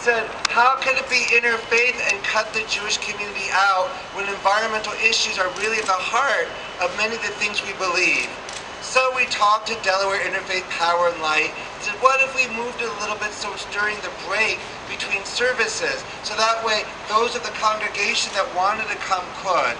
said, how can it be interfaith and cut the Jewish community out when environmental issues are really at the heart of many of the things we believe? So we talked to Delaware Interfaith Power and Light and said, what if we moved it a little bit so it's during the break between services? So that way, those of the congregation that wanted to come could.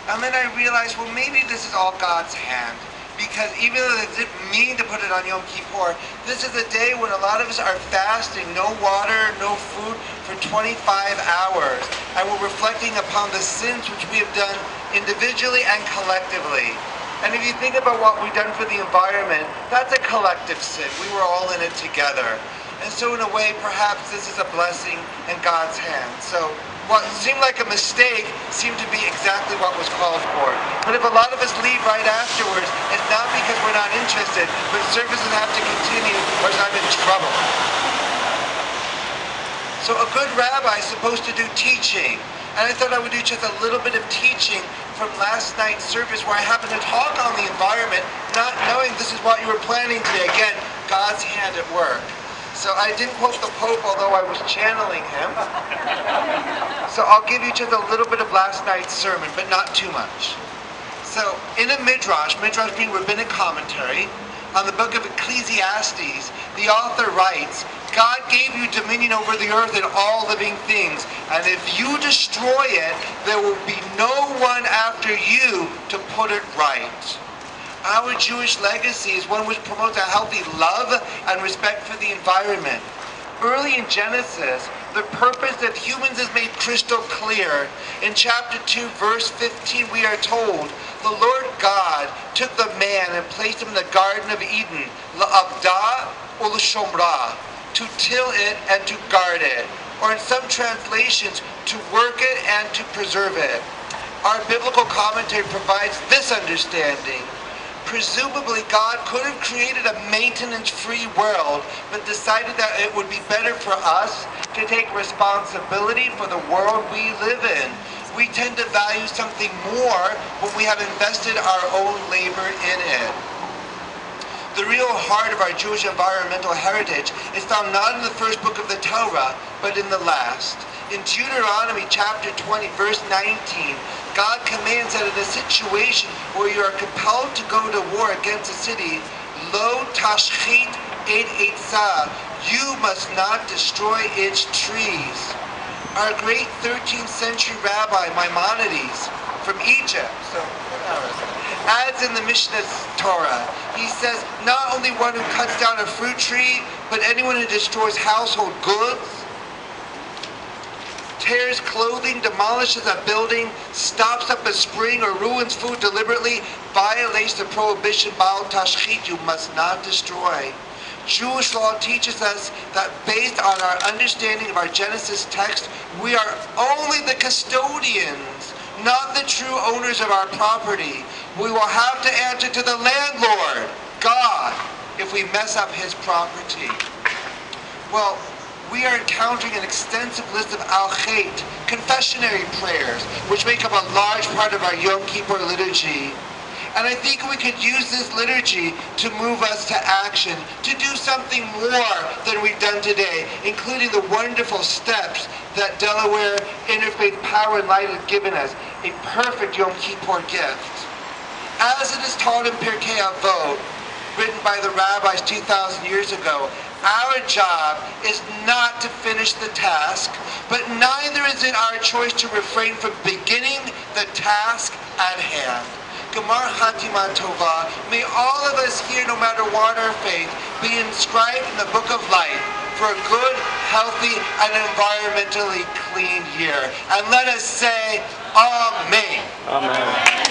And then I realized, well, maybe this is all God's hand. Because even though they didn't mean to put it on Yom Kippur, this is a day when a lot of us are fasting, no water, no food for 25 hours. And we're reflecting upon the sins which we have done individually and collectively. And if you think about what we've done for the environment, that's a collective sin. We were all in it together. And so in a way, perhaps this is a blessing in God's hand. So what seemed like a mistake seemed to be exactly what was called for. But if a lot of us leave right afterwards, it's not because we're not interested, but services have to continue or I'm in trouble. So a good rabbi is supposed to do teaching. And I thought I would do just a little bit of teaching from last night's service where I happened to talk on the environment, not knowing this is what you were planning today. Again, God's hand at work. So I didn't quote the Pope, although I was channeling him. So I'll give you just a little bit of last night's sermon, but not too much. So in a midrash being rabbinic commentary, on the book of Ecclesiastes, the author writes, God gave you dominion over the earth and all living things, and if you destroy it, there will be no one after you to put it right. Our Jewish legacy is one which promotes a healthy love and respect for the environment. Early in Genesis, the purpose of humans is made crystal clear. In chapter 2, verse 15, we are told, the Lord God took the man and placed him in the Garden of Eden, la'avda u'l'shomra, to till it and to guard it, or in some translations, to work it and to preserve it. Our biblical commentary provides this understanding. Presumably, God could have created a maintenance-free world, but decided that it would be better for us to take responsibility for the world we live in. We tend to value something more when we have invested our own labor in it. The real heart of our Jewish environmental heritage is found not in the first book of the Torah, but in the last. In Deuteronomy chapter 20, verse 19, God commands that in a situation where you are compelled to go to war against a city, lo tashchit et etzah, you must not destroy its trees. Our great 13th century rabbi Maimonides from Egypt, adds in the Mishnah Torah, he says, not only one who cuts down a fruit tree, but anyone who destroys household goods, tears clothing, demolishes a building, stops up a spring, or ruins food deliberately, violates the prohibition, Baal Tashchit, you must not destroy. Jewish law teaches us that based on our understanding of our Genesis text, we are only the custodians, not the true owners of our property. We will have to answer to the landlord, God, if we mess up his property. Well, we are encountering an extensive list of al-chet, confessionary prayers, which make up a large part of our Yom Kippur liturgy. And I think we could use this liturgy to move us to action, to do something more than we've done today, including the wonderful steps that Delaware Interfaith Power and Light has given us, a perfect Yom Kippur gift. As it is taught in Pirkei Avot, written by the rabbis 2,000 years ago, our job is not to finish the task, but neither is it our choice to refrain from beginning the task at hand. Gemar Chatima Tova, may all of us here, no matter what our faith, be inscribed in the Book of Life for a good, healthy, and environmentally clean year. And let us say, Amen. Amen.